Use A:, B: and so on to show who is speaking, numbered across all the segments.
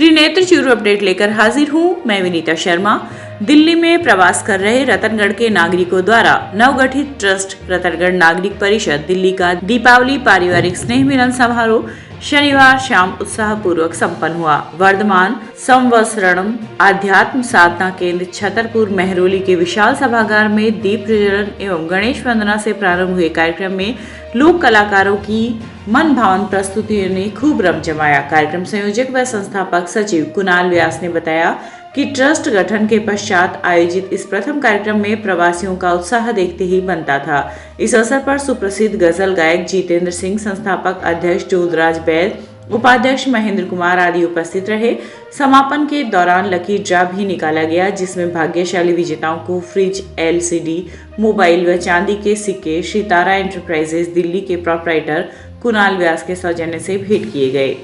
A: Trinetra Churu update लेकर हाजिर हूँ मैं विनीता शर्मा। दिल्ली में प्रवास कर रहे रतनगढ़ के नागरिकों द्वारा नवगठित ट्रस्ट रतनगढ़ नागरिक परिषद दिल्ली का दीपावली पारिवारिक स्नेह मिलन समारोह शनिवार शाम उत्साह पूर्वक संपन्न हुआ। वर्धमान संवत्सरणम आध्यात्म साधना केंद्र छतरपुर मेहरौली के विशाल सभागार में दीप प्रज्वलन एवं गणेश वंदना से प्रारंभ हुए कार्यक्रम में लोक कलाकारों की मन भावन प्रस्तुतियों ने खूब रम जमाया। कार्यक्रम संयोजक व संस्थापक सचिव कुणाल व्यास ने बताया कि ट्रस्ट गठन के पश्चात आयोजित इस प्रथम कार्यक्रम में प्रवासियों का उत्साह देखते ही बनता था। इस अवसर पर सुप्रसिद्ध गजल गायक जितेंद्र सिंह, संस्थापक अध्यक्ष जोधराज बैद, उपाध्यक्ष महेंद्र कुमार आदि उपस्थित रहे। समापन के दौरान लकी ड्रा भी निकाला गया, जिसमें भाग्यशाली विजेताओं को फ्रिज, एलसीडी, मोबाइल व चांदी के सिक्के श्री तारा एंटरप्राइजेज दिल्ली के प्रोपराइटर कुणाल व्यास के सौजन्य से भेंट किए गए।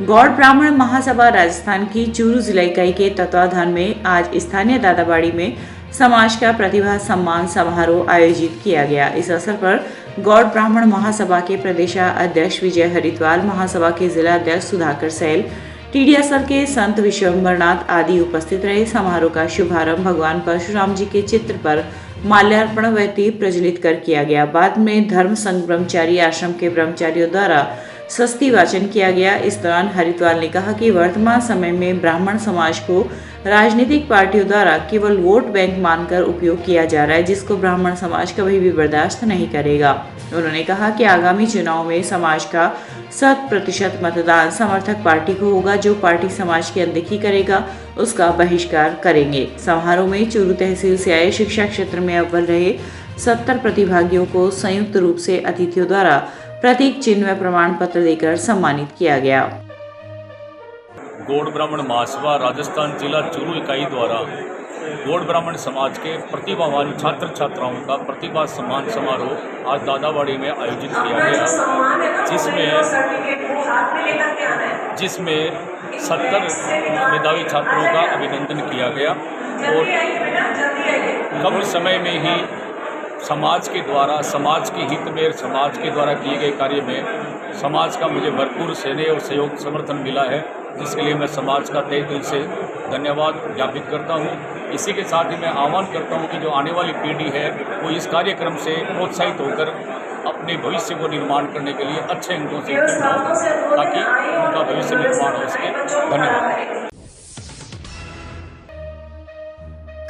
A: गौड़ ब्राह्मण महासभा राजस्थान की चूरू जिला इकाई के तत्वाधान में आज स्थानीय दादाबाड़ी में समाज का प्रतिभा सम्मान समारोह आयोजित किया गया। इस अवसर पर गौड़ ब्राह्मण महासभा के प्रदेशाध्यक्ष विजय हरिद्वाल, महासभा के जिला अध्यक्ष सुधाकर सैल, टीडीएसएल के संत विश्वम्बरनाथ आदि उपस्थित रहे। समारोह का शुभारंभ भगवान परशुराम जी के चित्र पर माल्यार्पण व दीप प्रज्वलित कर किया गया। बाद में धर्म संघ ब्रह्मचारी आश्रम के ब्रह्मचारियों द्वारा स्वस्ति वाचन किया गया। इस दौरान हरिद्वाल ने कहा कि वर्तमान समय में ब्राह्मण समाज को राजनीतिक पार्टियों द्वारा केवल वोट बैंक मानकर उपयोग किया जा रहा है, जिसको ब्राह्मण समाज कभी भी बर्दाश्त नहीं करेगा। उन्होंने कहा कि आगामी चुनाव में समाज का 100% मतदान समर्थक पार्टी को होगा। जो पार्टी समाज की अनदेखी करेगा उसका बहिष्कार करेंगे। समारोह में चूरू तहसील से आए शिक्षा क्षेत्र में अव्वल रहे 70 प्रतिभागियों को संयुक्त रूप से अतिथियों द्वारा प्रतीक चिन्ह व प्रमाण पत्र देकर सम्मानित किया गया।
B: गौड़ ब्राह्मण महासभा राजस्थान जिला चूरू इकाई द्वारा गौड़ ब्राह्मण समाज के प्रतिभावान छात्र छात्राओं का प्रतिभा सम्मान समारोह आज दादाबाड़ी में आयोजित किया गया, जिसमें 70 मेधावी छात्रों का अभिनंदन किया गया और कम समय में ही समाज के द्वारा, समाज के हित में, समाज के द्वारा किए गए कार्य में समाज का मुझे भरपूर स्नेह और सहयोग समर्थन मिला है, जिसके लिए मैं समाज का तहे दिल से धन्यवाद ज्ञापित करता हूँ। इसी के साथ ही मैं आह्वान करता हूँ कि जो आने वाली पीढ़ी है वो इस कार्यक्रम से प्रोत्साहित होकर अपने भविष्य को निर्माण करने के लिए अच्छे अंकों से उत्तीर्ण हो, ताकि उनका भविष्य निर्माण हो सके। धन्यवाद।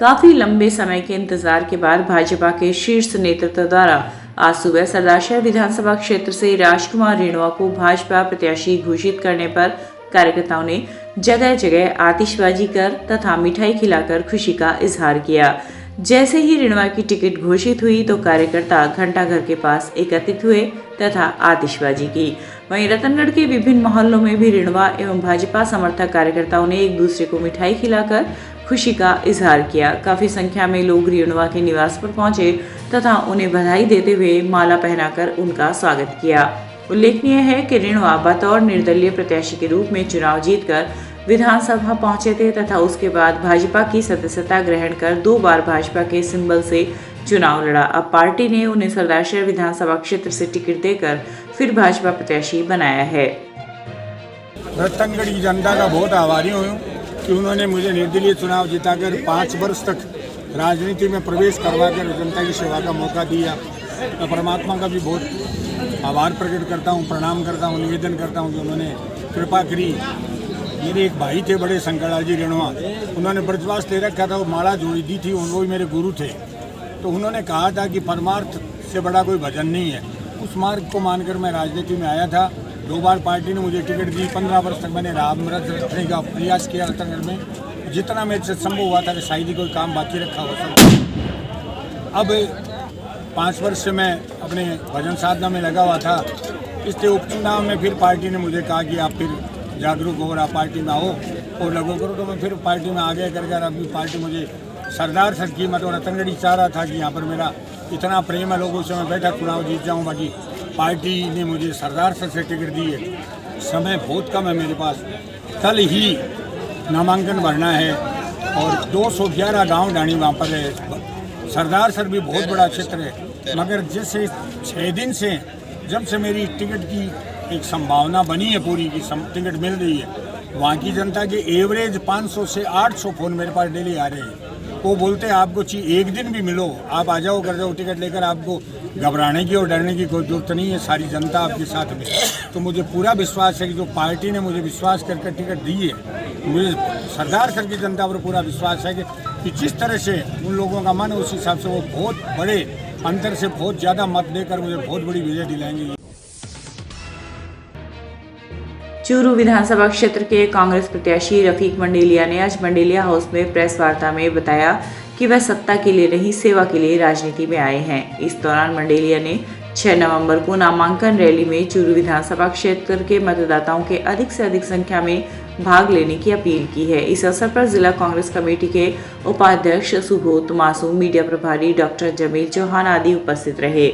A: काफी लंबे समय के इंतजार के बाद भाजपा के शीर्ष नेतृत्व द्वारा आज सुबह सरदारशहर विधानसभा क्षेत्र से राजकुमार रेणुआ को भाजपा प्रत्याशी घोषित करने पर कार्यकर्ताओं ने जगह जगह आतिशबाजी कर तथा मिठाई खिलाकर खुशी का इजहार किया। जैसे ही रेणुआ की टिकट घोषित हुई तो कार्यकर्ता घंटाघर के पास एकत्रित हुए तथा आतिशबाजी की। वहीं रतनगढ़ के विभिन्न मोहल्लों में भी रेणुआ एवं भाजपा समर्थक कार्यकर्ताओं ने एक दूसरे को मिठाई खिलाकर खुशी का इजहार किया। काफी संख्या में लोग रेणुआ के निवास पर पहुंचे तथा उन्हें बधाई देते हुए माला पहनाकर उनका स्वागत किया। उल्लेखनीय है कि रेणुआ बतौर निर्दलीय प्रत्याशी के रूप में चुनाव जीतकर विधानसभा पहुंचे थे तथा उसके बाद भाजपा की सदस्यता ग्रहण कर 2 बार भाजपा के सिंबल से चुनाव लड़ा। अब पार्टी ने उन्हें सरदारशहर विधानसभा क्षेत्र से टिकट देकर फिर भाजपा प्रत्याशी बनाया है।
C: रतनगढ़ की जनता का बहुत आभारी हूँ कि उन्होंने मुझे निर्दलीय चुनाव जिताकर 5 वर्ष तक राजनीति में प्रवेश करवाकर जनता की सेवा का मौका दिया। मैं परमात्मा का भी बहुत आभार प्रकट करता हूँ, प्रणाम करता हूँ, निवेदन करता हूँ कि उन्होंने कृपा करी। मेरे एक भाई थे बड़े शंकरलाल जी रेणुआ, उन्होंने ब्रजवास ले रखा था, वो माला जोड़ी दी थी, वो भी मेरे गुरु थे। तो उन्होंने कहा था कि परमार्थ से बड़ा कोई भजन नहीं है। उस मार्ग को मानकर मैं राजनीति में आया था। 2 बार पार्टी ने मुझे टिकट दी। 15 वर्ष तक मैंने रामरथ रखने का प्रयास किया रतनगढ़ में, जितना मेरे से संभव हुआ था कि शायद ही कोई काम बाकी रखा हो सकता। अब 5 वर्ष से मैं अपने भजन साधना में लगा हुआ था। इसलिए उपचुनाव में फिर पार्टी ने मुझे कहा कि आप फिर जागरूक हो, आप पार्टी में आओ और लगो करो। तो मैं फिर पार्टी में आ गया करके अभी पार्टी मुझे सरदार सर की, मतलब रतनगढ़ी चाह रहा था कि यहाँ पर मेरा इतना प्रेम है लोगों से, मैं बैठा चुनाव जीत जाऊँ। बाकी पार्टी ने मुझे सरदार सर से टिकट दी है। समय बहुत कम है मेरे पास, कल ही नामांकन भरना है और 211 गांव डाणी वहाँ पर है। सरदार सर भी बहुत बड़ा क्षेत्र है, मगर जैसे 6 दिन से जब से मेरी टिकट की एक संभावना बनी है पूरी की टिकट मिल रही है। वहाँ की जनता के एवरेज 500 से 800 फ़ोन मेरे पास डेली आ रहे हैं। वो बोलते हैं आपको चाहिए एक दिन भी मिलो, आप आ जाओ कर जाओ टिकट लेकर, आपको घबराने की और डरने की कोई जरूरत नहीं है, सारी जनता आपके साथ में। तो मुझे पूरा विश्वास है कि जो पार्टी ने मुझे विश्वास करके टिकट दी है, मुझे सरदार सर की जनता पर पूरा विश्वास है कि जिस तरह से उन लोगों का मन है उस हिसाब से वो बहुत बड़े अंतर से बहुत ज़्यादा मत देकर मुझे बहुत बड़ी विजय दिलाएंगे।
A: चूरू विधानसभा क्षेत्र के कांग्रेस प्रत्याशी रफीक मंडेलिया ने आज मंडेलिया हाउस में प्रेस वार्ता में बताया कि वह सत्ता के लिए नहीं, सेवा के लिए राजनीति में आए हैं। इस दौरान मंडेलिया ने 6 नवंबर को नामांकन रैली में चूरू विधानसभा क्षेत्र के मतदाताओं के अधिक से अधिक संख्या में भाग लेने की अपील की है। इस अवसर पर जिला कांग्रेस कमेटी के उपाध्यक्ष सुबोध मासूम, मीडिया प्रभारी डॉक्टर जमील चौहान आदि उपस्थित रहे।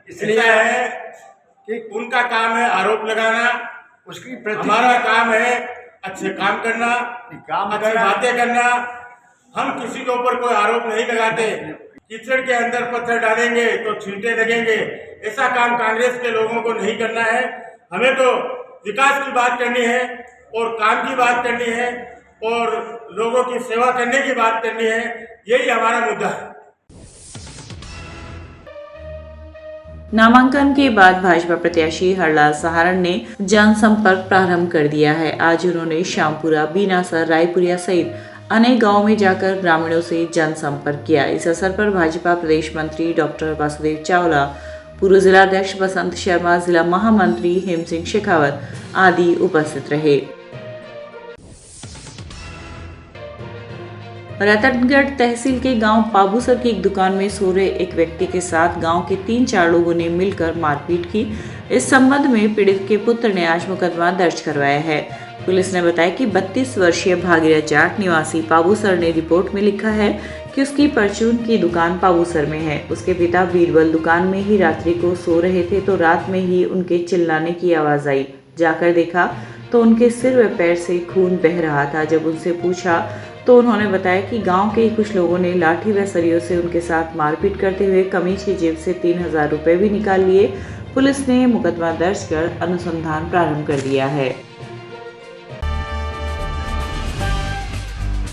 D: इसलिए है कि उनका काम है आरोप लगाना, हमारा काम है अच्छे काम करना, अच्छी बातें करना। हम किसी के ऊपर कोई आरोप नहीं लगाते। कीचड़ के अंदर पत्थर डालेंगे तो छींटे लगेंगे, ऐसा काम कांग्रेस के लोगों को नहीं करना है। हमें तो विकास की बात करनी है और काम की बात करनी है और लोगों की सेवा करने की बात करनी है, यही हमारा मुद्दा है।
A: नामांकन के बाद भाजपा प्रत्याशी हरलाल सहारण ने जनसंपर्क प्रारंभ कर दिया है। आज उन्होंने श्यामपुरा, बीनासर, रायपुरिया सहित अनेक गांवों में जाकर ग्रामीणों से जनसंपर्क किया। इस अवसर पर भाजपा प्रदेश मंत्री डॉक्टर वासुदेव चावला, पूर्व जिलाध्यक्ष बसंत शर्मा, जिला महामंत्री हेम सिंह शेखावत आदि उपस्थित रहे। रतनगढ़ तहसील के गांव पाबूसर की एक दुकान में सो रहे एक व्यक्ति के साथ गांव के 3-4 लोगों ने मिलकर मारपीट की। इस संबंध में पीड़ित के पुत्र ने आज मुकदमा दर्ज करवाया है। पुलिस ने बताया कि 32 वर्षीय भागीरथ जाट निवासी पाबूसर ने रिपोर्ट में लिखा है कि उसकी परचून की दुकान पाबूसर में है। उसके पिता बीरबल दुकान में ही रात्रि को सो रहे थे तो रात में ही उनके चिल्लाने की आवाज आई। जाकर देखा तो उनके सिर व पैर से खून बह रहा था। जब उनसे पूछा तो उन्होंने बताया कि गांव के कुछ लोगों ने लाठी व सरियों से उनके साथ मारपीट करते हुए कमीज की जेब से 3000 रुपए भी निकाल लिए। पुलिस ने मुकदमा दर्ज कर अनुसंधान प्रारंभ कर दिया है।